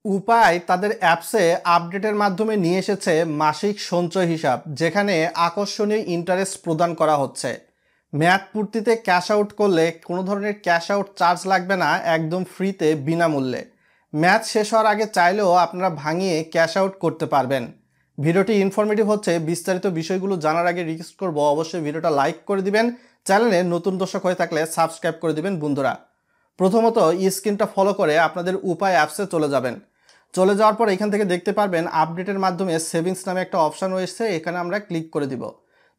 উপায় তাদের অ্যাপসে আপডেটের মাধ্যমে নিয়ে এসেছে মাসিক সঞ্চয় হিসাব, যেখানে আকর্ষণীয় ইন্টারেস্ট প্রদান করা হচ্ছে। মেয়াদ পূর্তিতে ক্যাশ আউট করলে কোনো ধরনের ক্যাশ আউট চার্জ লাগবে না, একদম ফ্রিতে বিনামূল্যে। মেয়াদ শেষ হওয়ার আগে চাইলেও আপনারা ভাঙিয়ে ক্যাশ আউট করতে পারবেন। ভিডিওটি ইনফরমেটিভ হচ্ছে। বিস্তারিত বিষয়গুলো জানার আগে রিকোয়েস্ট করবো অবশ্যই ভিডিওটা লাইক করে দিবেন, চ্যানেলে নতুন দর্শক হয়ে থাকলে সাবস্ক্রাইব করে দিবেন বন্ধুরা। প্রথমত স্ক্রিনটা ফলো করে আপনাদের উপায় অ্যাপসে চলে যাবেন। চলে যাওয়ার পর এখান থেকে দেখতে পারবেন আপডেটের মাধ্যমে সেভিংস নামে একটা অপশান রয়েছে, এখানে আমরা ক্লিক করে দিব।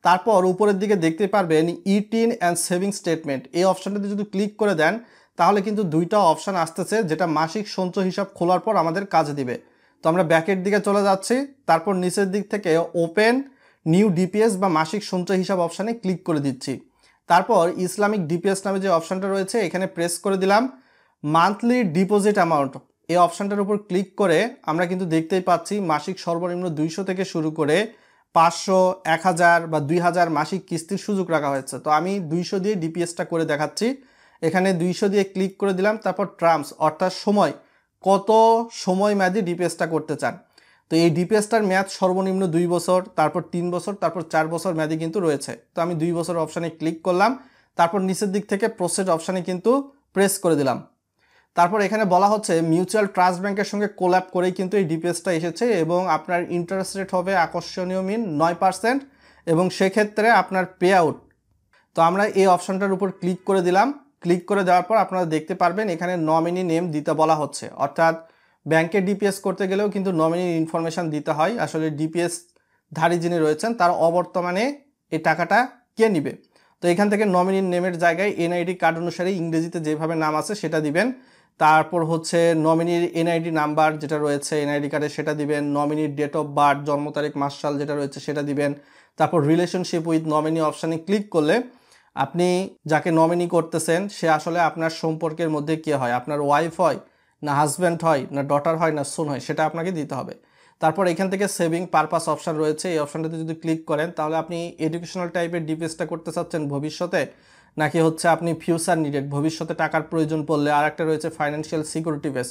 তারপর উপরের দিকে দেখতে পারবেন ইটিন অ্যান্ড সেভিং স্টেটমেন্ট, এই অপশানটাতে যদি ক্লিক করে দেন তাহলে কিন্তু দুইটা অপশান আসতেছে, যেটা মাসিক সঞ্চয় হিসাব খোলার পর আমাদের কাজে দিবে। তো আমরা ব্যাকের দিকে চলে যাচ্ছি, তারপর নিচের দিক থেকে ওপেন নিউ ডিপিএস বা মাসিক সঞ্চয় হিসাব অপশানে ক্লিক করে দিচ্ছি। তারপর ইসলামিক ডিপিএস নামে যে অপশানটা রয়েছে এখানে প্রেস করে দিলাম। মান্থলি ডিপোজিট অ্যামাউন্ট এই অপশানটার উপর ক্লিক করে আমরা কিন্তু দেখতেই পাচ্ছি মাসিক সর্বনিম্ন 200 থেকে শুরু করে 500, 1000 বা 2000 মাসিক কিস্তির সুযোগ রাখা হয়েছে। তো আমি 200 দিয়ে ডিপিএসটা করে দেখাচ্ছি। এখানে 200 দিয়ে ক্লিক করে দিলাম। তারপর টার্মস অর্থাৎ সময়, কত সময় মেয়াদি ডিপিএসটা করতে চান। তো এই ডিপিএসটার মেয়াদ সর্বনিম্ন 2 বছর, তারপর 3 বছর, তারপর 4 বছর মেয়াদি কিন্তু রয়েছে। তো আমি 2 বছর অপশানে ক্লিক করলাম। তারপর নিচের দিক থেকে প্রসেড অপশানে কিন্তু প্রেস করে দিলাম। তারপর এখানে বলা হচ্ছে মিউচুয়াল ট্রাস্ট ব্যাংকের সঙ্গে কোল্যাব করেই কিন্তু এই ডিপিএসটা এসেছে এবং আপনার ইন্টারেস্ট রেট হবে আকর্ষণীয় 9%, এবং সেক্ষেত্রে আপনার পে আউট। তো আমরা এই অপশানটার উপর ক্লিক করে দিলাম। ক্লিক করে দেওয়ার পর আপনারা দেখতে পারবেন এখানে নমিনি নেম দিতে বলা হচ্ছে, অর্থাৎ ব্যাংকে ডিপিএস করতে গেলেও কিন্তু নমিনির ইনফরমেশান দিতে হয়। আসলে ডিপিএস ধারী যিনি রয়েছেন তার অবর্তমানে এই টাকাটা কে নিবে। তো এখান থেকে নমিনির নেমের জায়গায় এনআইডি কার্ড অনুসারে ইংরেজিতে যেভাবে নাম আছে সেটা দিবেন। তারপর হচ্ছে নমিনির এনআইডি নাম্বার যেটা রয়েছে এনআইডি কার্ডে সেটা দিবেন। নমিনির ডেট অফ বার্থ, জন্ম তারিখ, মাস সাল যেটা রয়েছে সেটা দিবেন। তারপর রিলেশনশিপ উইথ নমিনি অপশানে ক্লিক করলে আপনি যাকে নমিনি করতেছেন সে আসলে আপনার সম্পর্কের মধ্যে কে হয়, আপনার ওয়াইফ হয় না হাজব্যান্ড হয় না ডটার হয় না সোন হয়, সেটা আপনাকে দিতে হবে। তারপর এখান থেকে সেভিং পারপাস অপশান রয়েছে, এই অপশানটাতে যদি ক্লিক করেন তাহলে আপনি এডুকেশনাল টাইপের ডিপিএসটা করতে চাচ্ছেন ভবিষ্যতে, নাকি হচ্ছে আপনি ফিউচার নিডেড, ভবিষ্যতে টাকার প্রয়োজন পড়লে। আর একটা রয়েছে ফাইন্যান্সিয়াল সিকিউরিটি বেস।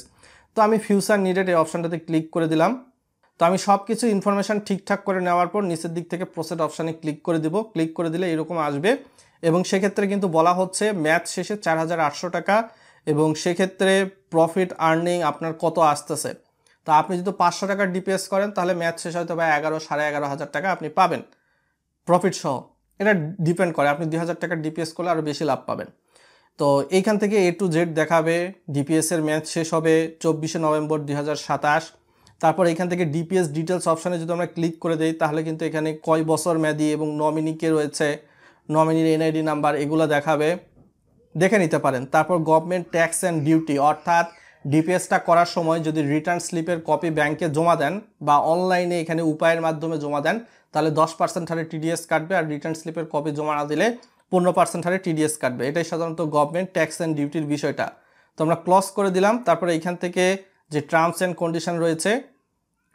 তো আমি ফিউচার নিডেড এই অপশানটাতে ক্লিক করে দিলাম। তো আমি সব কিছু ইনফরমেশান ঠিকঠাক করে নেওয়ার পর নিচের দিক থেকে প্রসেড অপশানে ক্লিক করে দিব। ক্লিক করে দিলে এরকম আসবে, এবং সেক্ষেত্রে কিন্তু বলা হচ্ছে ম্যাচ শেষে 4800 টাকা, এবং সেক্ষেত্রে প্রফিট আর্নিং আপনার কত আসতেছে। তো আপনি যদি 500 টাকার ডিপিএস করেন তাহলে ম্যাচ শেষ হয়তো বা 11-11,500 টাকা আপনি পাবেন প্রফিট সহ। এটা ডিপেন্ড করে, আপনি 2000 টাকার ডিপিএস করলে আরও বেশি লাভ পাবেন। তো এইখান থেকে A to Z দেখাবে। ডিপিএসের ম্যাচ শেষ হবে 24শে নভেম্বর 2027। তারপর এখান থেকে ডিপিএস ডিটেলস অপশানে যদি আমরা ক্লিক করে দিই তাহলে কিন্তু এখানে কয় বছর মেয়াদি এবং নমিনি কে রয়েছে, নমিনির এনআইডি নাম্বার, এগুলো দেখাবে, দেখে নিতে পারেন। তারপর গভর্নমেন্ট ট্যাক্স অ্যান্ড ডিউটি, অর্থাৎ ডিপিএসটা করার সময় যদি রিটার্ন স্লিপের কপি ব্যাংকে জমা দেন বা অনলাইনে এখানে উপায়ের মাধ্যমে জমা দেন তাহলে 10% হারে টিডিএস কাটবে, আর রিটার্ন স্লিপের কপি জমা না দিলে 15% হারে টিডিএস কাটবে। এটাই সাধারণত গভর্নমেন্ট ট্যাক্স অ্যান্ড ডিউটির বিষয়টা। তো আমরা ক্লোজ করে দিলাম। তারপরে এইখান থেকে যে টার্মস অ্যান্ড কন্ডিশন রয়েছে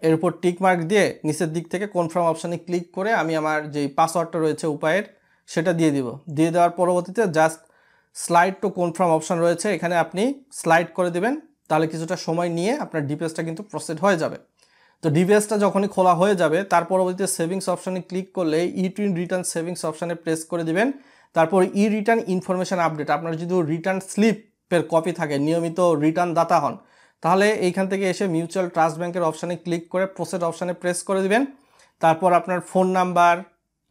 এর উপর টিক মার্ক দিয়ে নিচের দিক থেকে কনফার্ম অপশানে ক্লিক করে আমি আমার যেই পাসওয়ার্ডটা রয়েছে উপায়ের সেটা দিয়ে দিব। দিয়ে দেওয়ার পরবর্তীতে just slide to confirm option রয়েছে, এখানে আপনি স্লাইড করে দিবেন। তাহলে কিছুটা সময় নিয়ে আপনার ডিপিএসটা কিন্তু প্রসেড হয়ে যাবে। তো ডিপিএসটা যখনই খোলা হয়ে যাবে তার পরবর্তীতে সেভিংস অপশানে ক্লিক করলে টুইন রিটার্ন সেভিংস অপশানে প্রেস করে দিবেন। তারপর রিটার্ন ইনফরমেশান আপডেট, আপনার যদি রিটার্ন স্লিপের কপি থাকে, নিয়মিত রিটার্ন দাতা হন, তাহলে এইখান থেকে এসে মিউচুয়াল ট্রাস্ট ব্যাংকের অপশানে ক্লিক করে প্রসেড অপশানে প্রেস করে দিবেন। তারপর আপনার ফোন নাম্বার,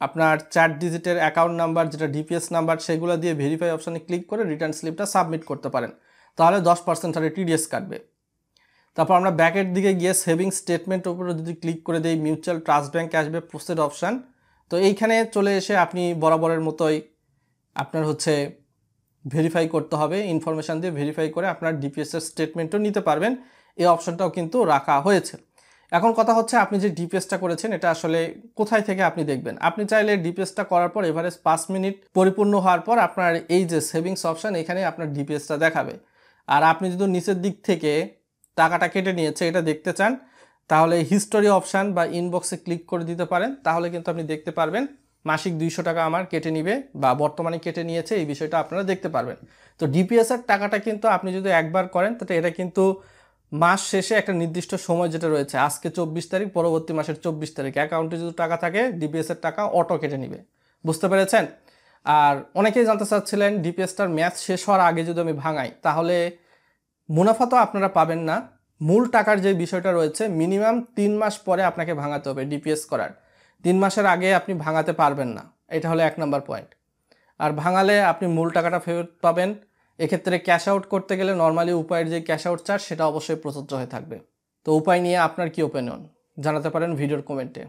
আপনার 4 ডিজিটের অ্যাকাউন্ট নাম্বার যেটা ডিপিএস নাম্বার, সেগুলো দিয়ে ভেরিফাই অপশানে ক্লিক করে রিটার্ন স্লিপটা সাবমিট করতে পারেন, তাহলে 10% হারে টিডিএস কাটবে। তারপর আমরা ব্যাকের দিকে গিয়ে সেভিংস স্টেটমেন্টের উপরে যদি ক্লিক করে দিই মিউচুয়াল ট্রাস্ট ব্যাংকে আসবে প্রসেড অপশান। তো এইখানে চলে এসে আপনি বরাবরের মতোই আপনার হচ্ছে ভেরিফাই করতে হবে, ইনফরমেশান দিয়ে ভেরিফাই করে আপনার ডিপিএসের স্টেটমেন্টও নিতে পারবেন। এই অপশানটাও কিন্তু রাখা হয়েছে। এখন কথা হচ্ছে আপনি যে ডিপিএসটা করেছেন এটা আসলে কোথায় থেকে আপনি দেখবেন। আপনি চাইলে ডিপিএসটা করার পর এভারেজ 5 মিনিট পরিপূর্ণ হওয়ার পর আপনার এই যে সেভিংস অপশান এখানে আপনার ডিপিএসটা দেখাবে। আর আপনি যদি নিচের দিক থেকে টাকাটা কেটে নিয়েছে এটা দেখতে চান তাহলে হিস্টোরি অপশান বা ইনবক্সে ক্লিক করে দিতে পারেন, তাহলে কিন্তু আপনি দেখতে পারবেন মাসিক 200 টাকা আমার কেটে নিবে বা বর্তমানে কেটে নিয়েছে, এই বিষয়টা আপনারা দেখতে পারবেন। তো ডিপিএসের টাকাটা কিন্তু আপনি যদি একবার করেন তাহলে এটা কিন্তু মাস শেষে একটা নির্দিষ্ট সময় যেটা রয়েছে, আজকে 24 তারিখ, পরবর্তী মাসের 24 তারিখ অ্যাকাউন্টে যদি টাকা থাকে ডিপিএস এর টাকা অটো কেটে নিবে। বুঝতে পেরেছেন? আর অনেকেই জানতে চাচ্ছিলেন ডিপিএসটার মেয়াদ শেষ হওয়ার আগে যদি আমি ভাঙাই তাহলে মুনাফা তো আপনারা পাবেন না, মূল টাকার যে বিষয়টা রয়েছে মিনিমাম 3 মাস পরে আপনাকে ভাঙাতে হবে ডিপিএস করার। 3 মাসের আগে আপনি ভাঙাতে পারবেন না, এটা হলো 1 নাম্বার পয়েন্ট। আর ভাঙালে আপনি মূল টাকাটা ফেরত পাবেন। এক্ষেত্রে ক্যাশ আউট করতে গেলে নর্মালি উপায়ের যে ক্যাশ আউট চার্জ সেটা অবশ্যই প্রযোজ্য হয়ে থাকবে। তো উপায় নিয়ে আপনার কি ওপিনিয়ন জানাতে পারেন ভিডিওর কমেন্টে।